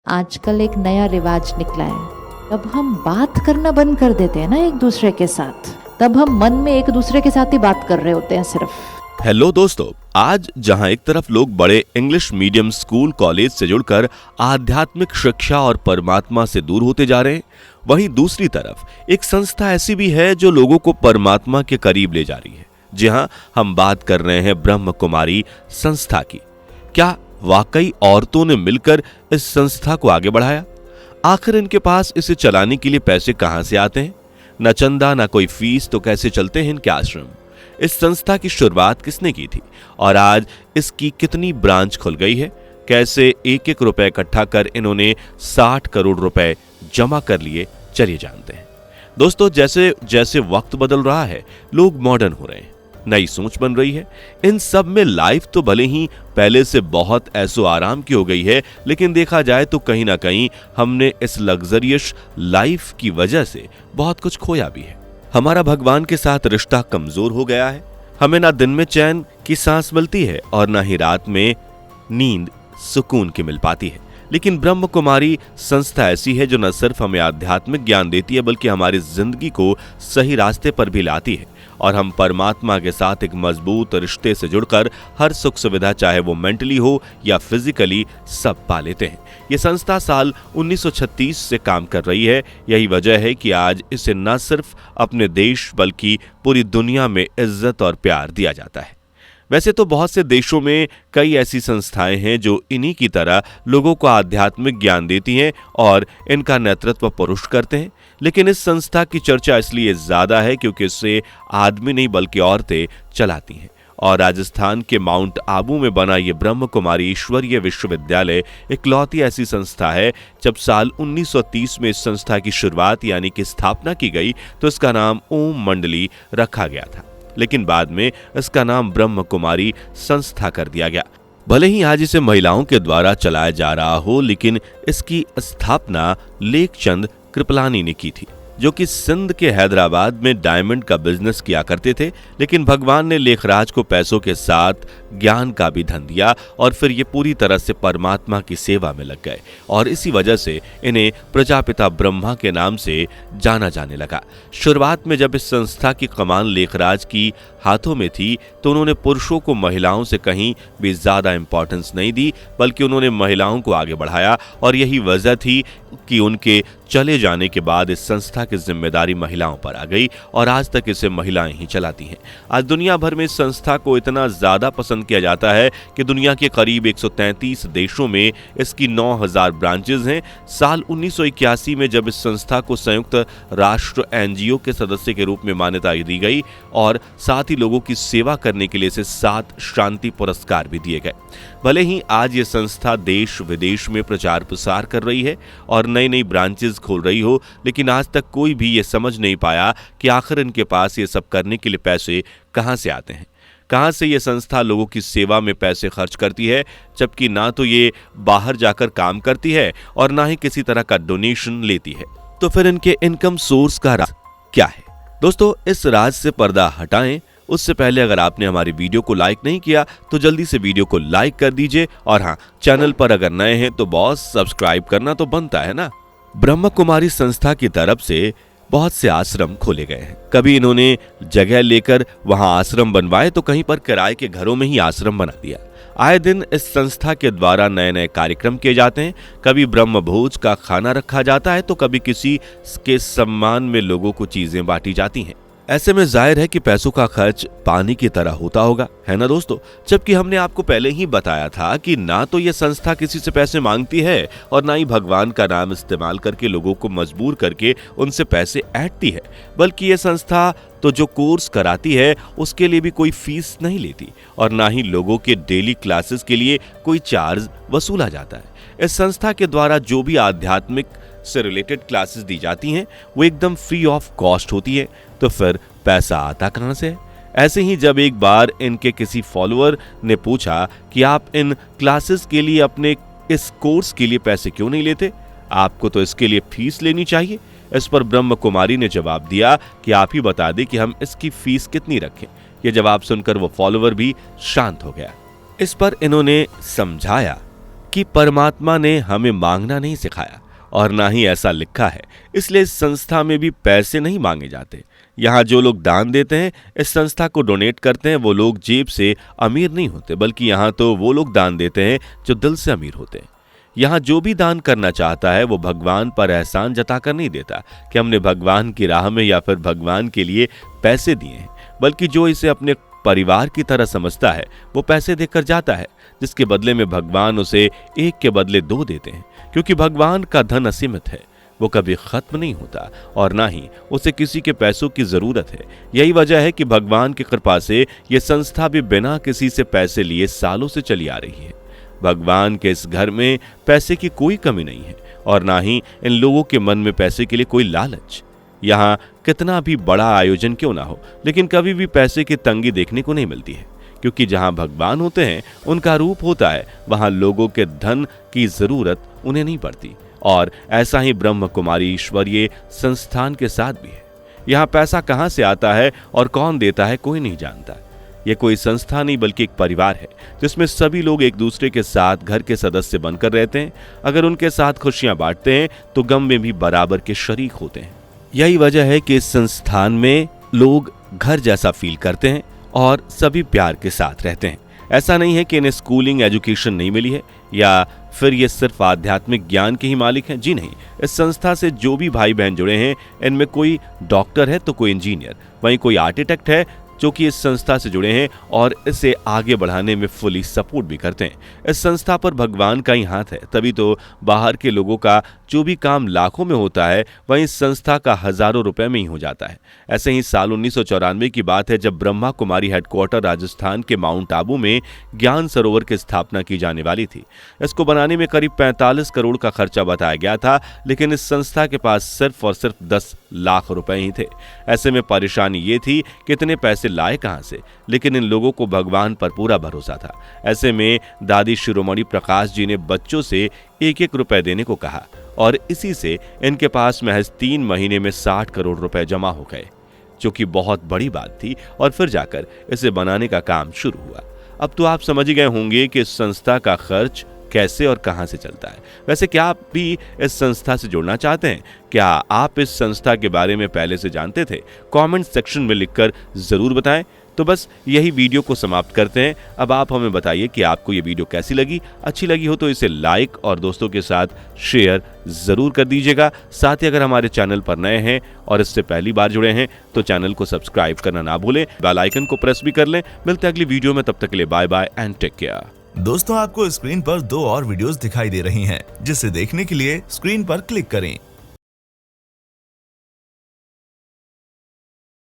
आजकल एक नया रिवाज निकला है। जब हम बात करना बंद कर देते हैं ना एक दूसरे के साथ, तब हम मन में एक दूसरे के साथ ही बात कर रहे होते हैं सिर्फ। हेलो दोस्तों, आज जहां एक तरफ लोग बड़े इंग्लिश मीडियम स्कूल कॉलेज से जुड़कर आध्यात्मिक शिक्षा और परमात्मा से दूर होते जा रहे हैं, वहीं दूसरी तरफ एक संस्था ऐसी भी है जो लोगों को परमात्मा के करीब ले जा रही है। जी हां, हम बात कर रहे हैं ब्रह्म कुमारी संस्था की। क्या वाकई औरतों ने मिलकर इस संस्था को आगे बढ़ाया? आखिर इनके पास इसे चलाने के लिए पैसे कहां से आते हैं? न चंदा न कोई फीस, तो कैसे चलते हैं इनके आश्रम? इस संस्था की शुरुआत किसने की थी और आज इसकी कितनी ब्रांच खुल गई है? कैसे एक एक रुपए इकट्ठा कर इन्होंने 60 करोड़ रुपए जमा कर लिए, चलिए जानते हैं। दोस्तों, जैसे जैसे वक्त बदल रहा है, लोग मॉडर्न हो रहे हैं, नई सोच बन रही है। इन सब में लाइफ तो भले ही पहले से बहुत ऐसो आराम की हो गई है, लेकिन देखा जाए तो कहीं ना कहीं हमने इस लग्जरियस लाइफ की वजह से बहुत कुछ खोया भी है। हमारा भगवान के साथ रिश्ता कमजोर हो गया है। हमें ना दिन में चैन की सांस मिलती है और ना ही रात में नींद सुकून की मिल पाती है। लेकिन ब्रह्म कुमारी संस्था ऐसी है जो न सिर्फ हमें आध्यात्मिक ज्ञान देती है, बल्कि हमारी जिंदगी को सही रास्ते पर भी लाती है और हम परमात्मा के साथ एक मजबूत रिश्ते से जुड़कर हर सुख सुविधा, चाहे वो मेंटली हो या फिजिकली, सब पा लेते हैं। ये संस्था साल 1936 से काम कर रही है। यही वजह है कि आज इसे न सिर्फ अपने देश बल्कि पूरी दुनिया में इज्जत और प्यार दिया जाता है। वैसे तो बहुत से देशों में कई ऐसी संस्थाएं हैं जो इन्हीं की तरह लोगों को आध्यात्मिक ज्ञान देती हैं और इनका नेतृत्व पुरुष करते हैं, लेकिन इस संस्था की चर्चा इसलिए ज्यादा है क्योंकि इसे आदमी नहीं बल्कि औरतें चलाती हैं। और राजस्थान के माउंट आबू में बना ये ब्रह्म कुमारी ईश्वरीय विश्वविद्यालय इकलौती ऐसी संस्था है। जब साल 1930 में इस संस्था की शुरुआत यानी कि स्थापना की गई तो इसका नाम ओम मंडली रखा गया था, लेकिन बाद में इसका नाम ब्रह्म कुमारी संस्था कर दिया गया। भले ही आज इसे महिलाओं के द्वारा चलाया जा रहा हो, लेकिन इसकी स्थापना लेखचंद कृपलानी ने की थी, जो कि सिंध के हैदराबाद में डायमंड का बिजनेस किया करते थे। लेकिन भगवान ने लेखराज को पैसों के साथ ज्ञान का भी धन दिया और फिर ये पूरी तरह से परमात्मा की सेवा में लग गए और इसी वजह से इन्हें प्रजापिता ब्रह्मा के नाम से जाना जाने लगा। शुरुआत में जब इस संस्था की कमान लेखराज की हाथों में थी तो उन्होंने पुरुषों को महिलाओं से कहीं भी ज्यादा इंपॉर्टेंस नहीं दी, बल्कि उन्होंने महिलाओं को आगे बढ़ाया और यही वजह थी कि उनके चले जाने के बाद इस संस्था की जिम्मेदारी महिलाओं पर आ गई और आज तक इसे महिलाएं ही चलाती हैं। आज दुनिया भर में इस संस्था को इतना ज्यादा पसंद किया जाता है कि दुनिया के करीब 133 देशों में इसकी 9000 ब्रांचेज हैं। साल 1981 में जब इस संस्था को संयुक्त राष्ट्र एनजीओ के सदस्य के रूप में मान्यता दी गई और साथ ही लोगों की सेवा करने के लिए इसे 7 शांति पुरस्कार भी दिए गए। भले ही आज ये संस्था देश विदेश में प्रचार प्रसार कर रही है और नई नई ब्रांचेज खोल रही हो, लेकिन आज तक कोई भी ये समझ नहीं पाया कि आखिर इनके पास ये सब करने के लिए पैसे कहां से आते हैं, कहां से ये संस्था लोगों की सेवा में पैसे खर्च करती है, जबकि ना तो ये बाहर जाकर काम करती है और ना ही किसी तरह का डोनेशन लेती है। तो फिर इनके इनकम सोर्स का राज क्या है? दोस्तों, इस राज से पर्दा हटाएं। उससे पहले अगर आपने हमारी वीडियो को लाइक नहीं किया तो जल्दी से वीडियो को लाइक कर दीजिए और हाँ, चैनल पर अगर नए हैं तो बॉस सब्सक्राइब करना तो बनता है ना। ब्रह्म कुमारी संस्था की तरफ से बहुत से आश्रम खोले गए हैं। कभी इन्होंने जगह लेकर वहां आश्रम बनवाए तो कहीं पर किराए के घरों में ही आश्रम बना दिया। आए दिन इस संस्था के द्वारा नए नए कार्यक्रम किए जाते हैं। कभी ब्रह्म भोज का खाना रखा जाता है तो कभी किसी के सम्मान में लोगों को चीजें बांटी जाती हैं। ऐसे में जाहिर है कि पैसों का खर्च पानी की तरह होता होगा, है ना दोस्तों? जबकि हमने आपको पहले ही बताया था कि ना तो ये संस्था किसी से पैसे मांगती है और ना ही भगवान का नाम इस्तेमाल करके लोगों को मजबूर करके उनसे पैसे ऐंठती है, बल्कि ये संस्था तो जो कोर्स कराती है उसके लिए भी कोई फीस नहीं लेती और ना ही लोगों के डेली क्लासेस के लिए कोई चार्ज वसूला जाता है। इस संस्था के द्वारा जो भी आध्यात्मिक से रिलेटेड क्लासेस दी जाती हैं वो एकदम फ्री ऑफ कॉस्ट होती है। तो फिर पैसा आता कहां से? ऐसे ही जब एक बार इनके किसी फॉलोअर ने पूछा कि आप इन क्लासेस के लिए अपने इस कोर्स के लिए पैसे क्यों नहीं लेते, आपको तो इसके लिए फीस लेनी चाहिए। इस पर ब्रह्म कुमारी ने जवाब दिया कि आप ही बता दें कि हम इसकी फीस कितनी रखें। यह जवाब सुनकर वो फॉलोअर भी शांत हो गया। इस पर इन्होंने समझाया कि परमात्मा ने हमें मांगना नहीं सिखाया और ना ही ऐसा लिखा है, इसलिए इस संस्था में भी पैसे नहीं मांगे जाते। यहाँ जो लोग दान देते हैं, इस संस्था को डोनेट करते हैं, वो लोग जेब से अमीर नहीं होते, बल्कि यहाँ तो वो लोग दान देते हैं जो दिल से अमीर होते हैं। यहाँ जो भी दान करना चाहता है वो भगवान पर एहसान जताकर नहीं देता कि हमने भगवान की राह में या फिर भगवान के लिए पैसे दिए हैं, बल्कि जो इसे अपने परिवार की तरह समझता है वो पैसे देकर जाता है, जिसके बदले में भगवान उसे एक के बदले दो देते हैं। क्योंकि भगवान का धन असीमित है, वो कभी खत्म नहीं होता और ना ही उसे किसी के पैसों की जरूरत है। यही वजह है कि भगवान की कृपा से ये संस्था भी बिना किसी से पैसे लिए सालों से चली आ रही है। भगवान के इस घर में पैसे की कोई कमी नहीं है और ना ही इन लोगों के मन में पैसे के लिए कोई लालच। यहाँ कितना भी बड़ा आयोजन क्यों ना हो, लेकिन कभी भी पैसे की तंगी देखने को नहीं मिलती है, क्योंकि जहाँ भगवान होते हैं, उनका रूप होता है, वहाँ लोगों के धन की जरूरत उन्हें नहीं पड़ती। और ऐसा ही ब्रह्म कुमारी ईश्वरीय संस्थान के साथ भी है। यहाँ पैसा कहाँ से आता है और कौन देता है कोई नहीं जानता। ये कोई संस्था नहीं बल्कि एक परिवार है, जिसमें सभी लोग एक दूसरे के साथ घर के सदस्य बनकर रहते हैं। अगर उनके साथ खुशियां बांटते हैं तो गम में भी बराबर के शरीक होते हैं। यही वजह है कि इस संस्थान में लोग घर जैसा फील करते हैं और सभी प्यार के साथ रहते हैं। ऐसा नहीं है कि इन्हें स्कूलिंग एजुकेशन नहीं मिली है या फिर ये सिर्फ आध्यात्मिक ज्ञान के ही मालिक हैं। जी नहीं, इस संस्था से जो भी भाई बहन जुड़े हैं, इनमें कोई डॉक्टर है तो कोई इंजीनियर, वहीं कोई आर्किटेक्ट है जो कि इस संस्था से जुड़े हैं और इसे आगे बढ़ाने में फुली सपोर्ट भी करते हैं। इस संस्था पर भगवान का ही हाथ है, तभी तो बाहर के लोगों का जो भी काम लाखों में होता है, वहीं इस संस्था का हजारों रुपए में ही हो जाता है। ऐसे ही साल 1994 की बात है, जब ब्रह्मा कुमारी हेडक्वार्टर राजस्थान के माउंट आबू में ज्ञान सरोवर की स्थापना की जाने वाली थी। इसको बनाने में करीब 45 करोड़ का खर्चा बताया गया था, लेकिन इस संस्था के पास सिर्फ और सिर्फ 10 लाख रुपए ही थे। ऐसे में परेशानी ये थी कि इतने पैसे लाए कहां से, लेकिन इन लोगों को भगवान पर पूरा भरोसा था। ऐसे में दादी शिरोमणि प्रकाश जी ने बच्चों से 1-1 रुपए देने को कहा और इसी से इनके पास महज 3 महीने में 60 करोड़ रुपए जमा हो गए, जो कि बहुत बड़ी बात थी। और फिर जाकर इसे बनाने का काम शुरू हुआ। अब तो आप समझ गए होंगे कि इस संस्था का खर्च कैसे और कहां से चलता है। वैसे क्या आप भी इस संस्था से जुड़ना चाहते हैं? क्या आप इस संस्था के बारे में पहले से जानते थे? कमेंट सेक्शन में लिखकर जरूर बताएं। तो बस यही वीडियो को समाप्त करते हैं। अब आप हमें बताइए कि आपको ये वीडियो कैसी लगी। अच्छी लगी हो तो इसे लाइक और दोस्तों के साथ शेयर जरूर कर दीजिएगा। साथ ही अगर हमारे चैनल पर नए हैं और इससे पहली बार जुड़े हैं तो चैनल को सब्सक्राइब करना ना भूलें, बेल आइकन को प्रेस भी कर लें। मिलते हैं अगली वीडियो में, तब तक के लिए bye bye and take care. दोस्तों, आपको स्क्रीन पर 2 और वीडियोस दिखाई दे रही हैं, जिसे देखने के लिए स्क्रीन पर क्लिक करें।